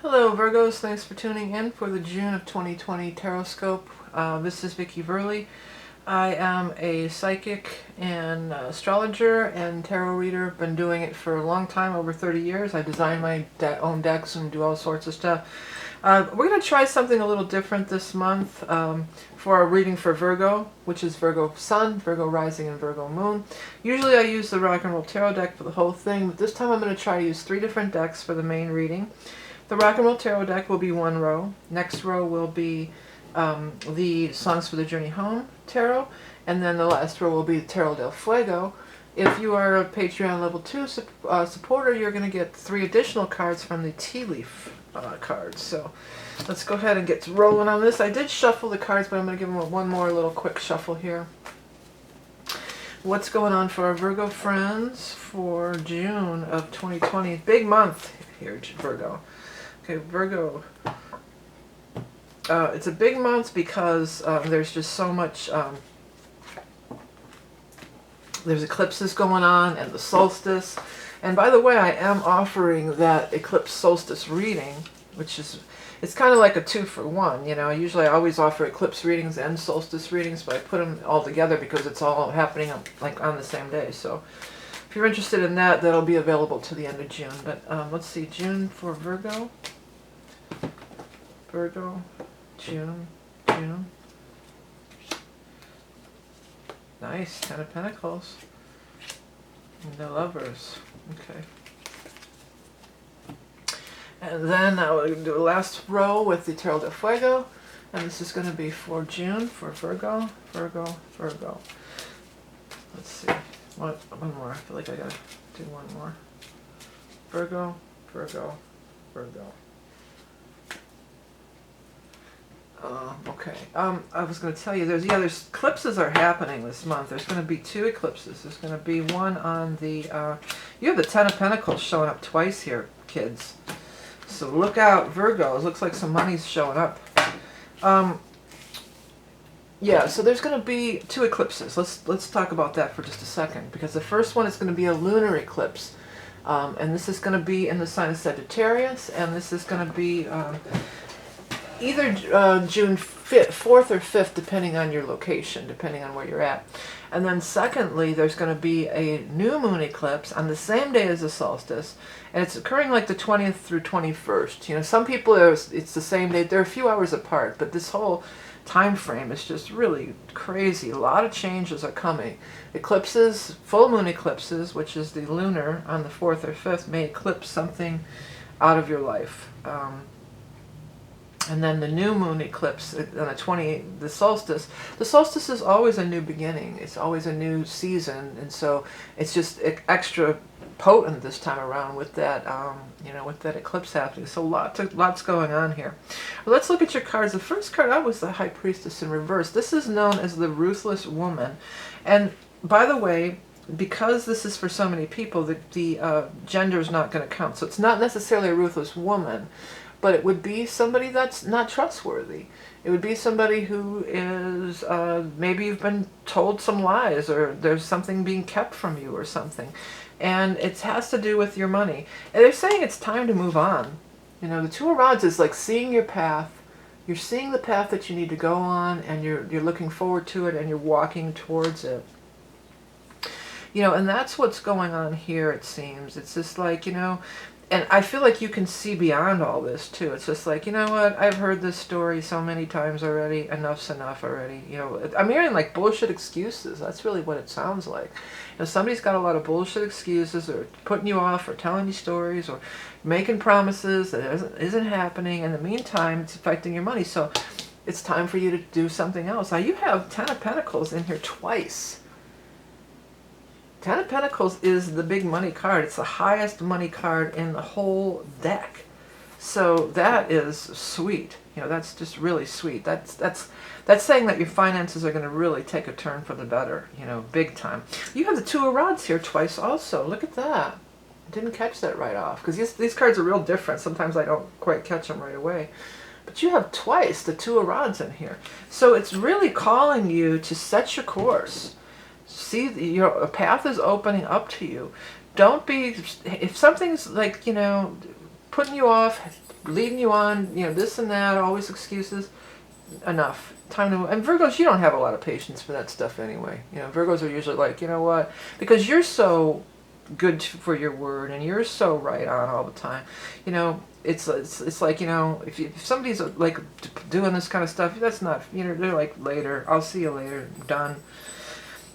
Hello Virgos, thanks for tuning in for the June of 2020 Taroscope. This is Vickieverlie. I am a psychic and astrologer and tarot reader. Been doing it for a long time, over 30 years. I design my own decks and do all sorts of stuff. We're going to try something a little different this month for our reading for Virgo, which is Virgo Sun, Virgo Rising, and Virgo Moon. Usually I use the Rock and Roll Tarot deck for the whole thing, but this time I'm going to try to use 3 different decks for the main reading. The Rock and Roll Tarot deck will be one row. Next row will be the Songs for the Journey Home Tarot. And then the last row will be Tarot del Fuego. If you are a Patreon level 2 supporter, you're going to get 3 additional cards from the Tea Leaf cards. So let's go ahead and get rolling on this. I did shuffle the cards, but I'm going to give them one more little quick shuffle here. What's going on for our Virgo friends for June of 2020? Big month here, Virgo. Okay, Virgo. It's a big month because there's just so much. There's eclipses going on and the solstice. And by the way, I am offering that eclipse solstice reading, which is, it's kind of like a 2-for-1. You know, usually I always offer eclipse readings and solstice readings, but I put them all together because it's all happening like on the same day. So if you're interested in that, that'll be available to the end of June. But let's see, June for Virgo. Virgo, June. Nice, 10 of Pentacles. And the Lovers. Okay. And then I will do the last row with the Tarot del Fuego. And this is going to be for June for Virgo. Let's see. One more. I feel like I gotta do one more. Virgo. Okay. I was going to tell you, there's eclipses are happening this month. There's going to be 2 eclipses. There's going to be one on the, you have the 10 of Pentacles showing up twice here, kids. So look out, Virgo. It looks like some money's showing up. Yeah, so there's going to be 2 eclipses. Let's talk about that for just a second, because the first one is going to be a lunar eclipse. And this is going to be in the sign of Sagittarius, and this is going to be either June 4th or 5th, depending on your location, depending on where you're at. And then secondly, there's going to be a new moon eclipse on the same day as the solstice, and it's occurring like the 20th through 21st. You know, some people, it's the same day. They're a few hours apart, but this whole time frame is just really crazy. A lot of changes are coming. Eclipses, full moon eclipses, which is the lunar on the 4th or 5th, may eclipse something out of your life. And then the new moon eclipse on the 28th, the solstice. The solstice is always a new beginning. It's always a new season, and so it's just extra potent this time around with that, you know, with that eclipse happening. So lots going on here. Well, let's look at your cards. The first card out was the High Priestess in reverse. This is known as the Ruthless Woman, and by the way, because this is for so many people, the gender is not going to count. So it's not necessarily a ruthless woman, but it would be somebody that's not trustworthy. It would be somebody who is, maybe you've been told some lies, or there's something being kept from you or something. And it has to do with your money. And they're saying it's time to move on. You know, the 2 of Rods is like seeing your path. You're seeing the path that you need to go on, and you're looking forward to it, and you're walking towards it. You know, and that's what's going on here, it seems. It's just like, you know, and I feel like you can see beyond all this, too. It's just like, you know what, I've heard this story so many times already. Enough's enough already. You know, I'm hearing like bullshit excuses. That's really what it sounds like. You know, somebody's got a lot of bullshit excuses, or putting you off, or telling you stories, or making promises that isn't happening. In the meantime, it's affecting your money. So it's time for you to do something else. Now, you have 10 of Pentacles in here twice. 10 of Pentacles is the big money card. It's the highest money card in the whole deck. So that is sweet. You know, that's just really sweet. That's saying that your finances are going to really take a turn for the better, you know, big time. You have the 2 of Rods here twice also. Look at that. I didn't catch that right off, because these cards are real different. Sometimes I don't quite catch them right away. But you have twice the 2 of Rods in here. So it's really calling you to set your course. See, your path is opening up to you. Don't be, if something's like, you know, putting you off, leading you on, you know, this and that, always excuses. Enough. Time to, and Virgos, you don't have a lot of patience for that stuff anyway. You know, Virgos are usually like, you know what, because you're so good for your word and you're so right on all the time. You know, it's like, you know, if somebody's like doing this kind of stuff, that's not, you know, they're like, later, I'll see you later, done.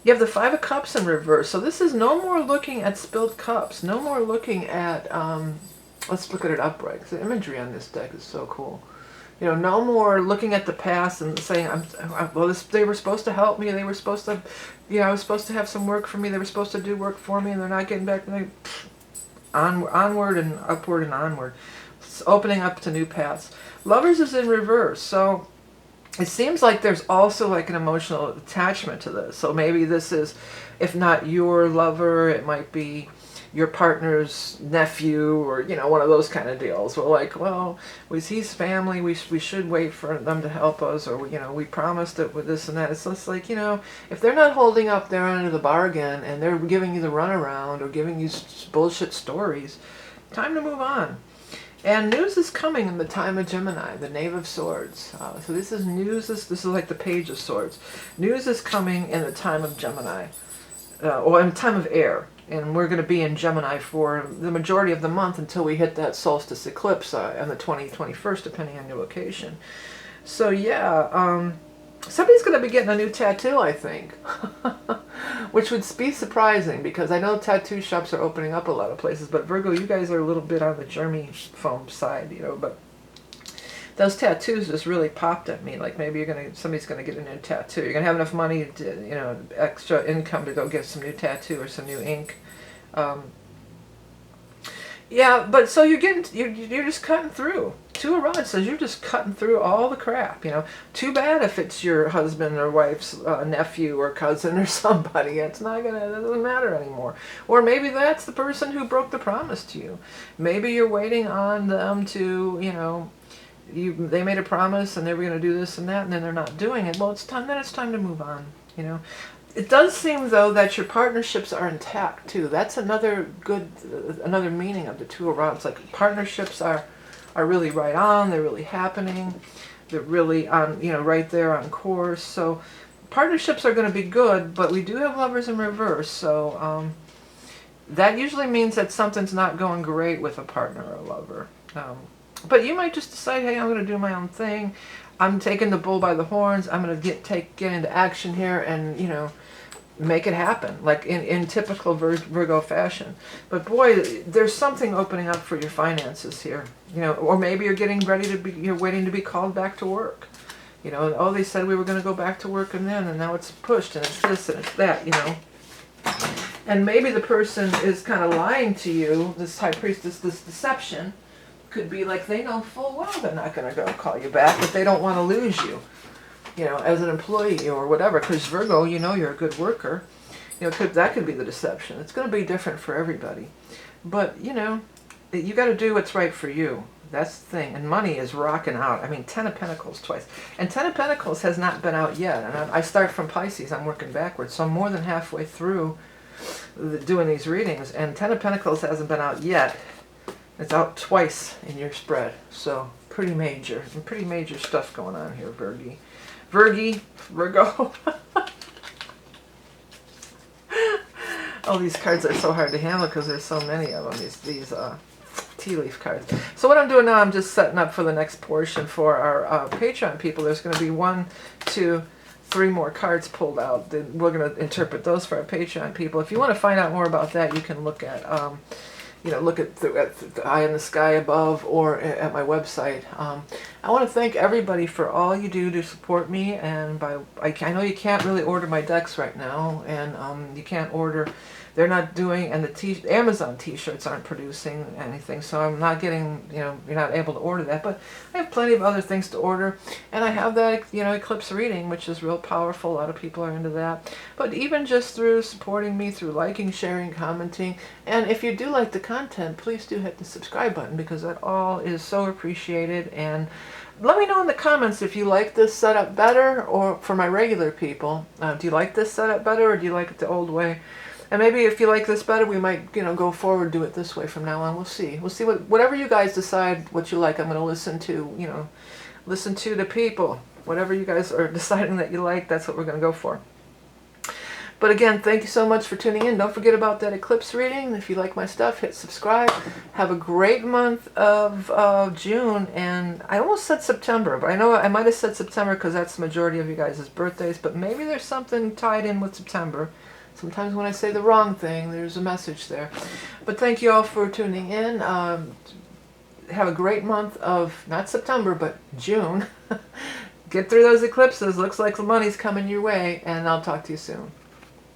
You have the Five of Cups in reverse. So this is no more looking at spilled cups. No more looking at, let's look at it upright, because the imagery on this deck is so cool. You know, no more looking at the past and saying, well, they were supposed to help me. They were supposed to, you know, I was supposed to have some work for me. They were supposed to do work for me, and they're not getting back to me. Onward and upward and onward. It's opening up to new paths. Lovers is in reverse. So it seems like there's also like an emotional attachment to this. So maybe this is, if not your lover, it might be your partner's nephew, or, you know, one of those kind of deals. We're like, well, he's family, we should wait for them to help us, or, you know, we promised it with this and that. It's just like, you know, if they're not holding up their end of the bargain and they're giving you the runaround or giving you bullshit stories, time to move on. And news is coming in the time of Gemini, the Knave of Swords. So this is news, this is like the Page of Swords. News is coming in the time of Gemini, or in the time of air. And we're going to be in Gemini for the majority of the month until we hit that solstice eclipse on the 21st, depending on your location. So yeah, somebody's going to be getting a new tattoo, I think. Which would be surprising, because I know tattoo shops are opening up a lot of places. But Virgo, you guys are a little bit on the germy-foam side, you know. But those tattoos just really popped at me. Like maybe somebody's gonna get a new tattoo. You're gonna have enough money to, you know, extra income to go get some new tattoo or some new ink. Yeah, but so you're just cutting through. Two of Rods says you're just cutting through all the crap. You know, too bad if it's your husband or wife's nephew or cousin or somebody. It doesn't matter anymore. Or maybe that's the person who broke the promise to you. Maybe you're waiting on them to, you know, they made a promise and they were going to do this and that, and then they're not doing it. Well, it's time to move on, you know. It does seem, though, that your partnerships are intact, too. That's another meaning of the Two of Rods. Like, partnerships are really right on, they're really happening, they're really on, you know, right there on course. So partnerships are going to be good, but we do have Lovers in reverse, so that usually means that something's not going great with a partner or a lover. But you might just decide, hey, I'm going to do my own thing. I'm taking the bull by the horns. I'm going to get into action here and, you know, make it happen, like in typical Virgo fashion. But boy, there's something opening up for your finances here. You know, or maybe you're getting ready to be, you're waiting to be called back to work. You know, oh, they said we were going to go back to work and now it's pushed and it's this and it's that, you know. And maybe the person is kind of lying to you, this High Priestess, this deception. Could be like they know full well they're not going to go call you back, but they don't want to lose you, you know, as an employee or whatever. Because Virgo, you know, you're a good worker. You know, that could be the deception. It's going to be different for everybody. But, you know, you got to do what's right for you. That's the thing. And money is rocking out. I mean, 10 of Pentacles twice. And 10 of Pentacles has not been out yet. And I start from Pisces. I'm working backwards. So I'm more than halfway through doing these readings. And 10 of Pentacles hasn't been out yet. It's out twice in your spread, so pretty major stuff going on here, Virgo. Oh, these cards are so hard to handle because there's so many of them. These tea leaf cards. So what I'm doing now, I'm just setting up for the next portion for our Patreon people. There's going to be 1, 2, 3 more cards pulled out. Then we're going to interpret those for our Patreon people. If you want to find out more about that, you can look at. You know, look at the eye in the sky above or at my website. I want to thank everybody for all you do to support me. And I know you can't really order my decks right now, and you can't order. They're not doing, and the Amazon T-shirts aren't producing anything, so I'm not getting, you know, you're not able to order that. But I have plenty of other things to order, and I have that, you know, eclipse reading, which is real powerful. A lot of people are into that. But even just through supporting me, through liking, sharing, commenting, and if you do like the content, please do hit the subscribe button, because that all is so appreciated. And let me know in the comments if you like this setup better, or for my regular people, do you like this setup better, or do you like it the old way? And maybe if you like this better, we might, go forward, do it this way from now on. We'll see. We'll see whatever you guys decide what you like. I'm going to listen to, listen to the people. Whatever you guys are deciding that you like, that's what we're going to go for. But again, thank you so much for tuning in. Don't forget about that eclipse reading. If you like my stuff, hit subscribe. Have a great month of June. And I almost said September, but I know I might have said September because that's the majority of you guys' birthdays. But maybe there's something tied in with September. Sometimes when I say the wrong thing, there's a message there. But thank you all for tuning in. Have a great month of, not September, but June. Get through those eclipses. Looks like the money's coming your way. And I'll talk to you soon.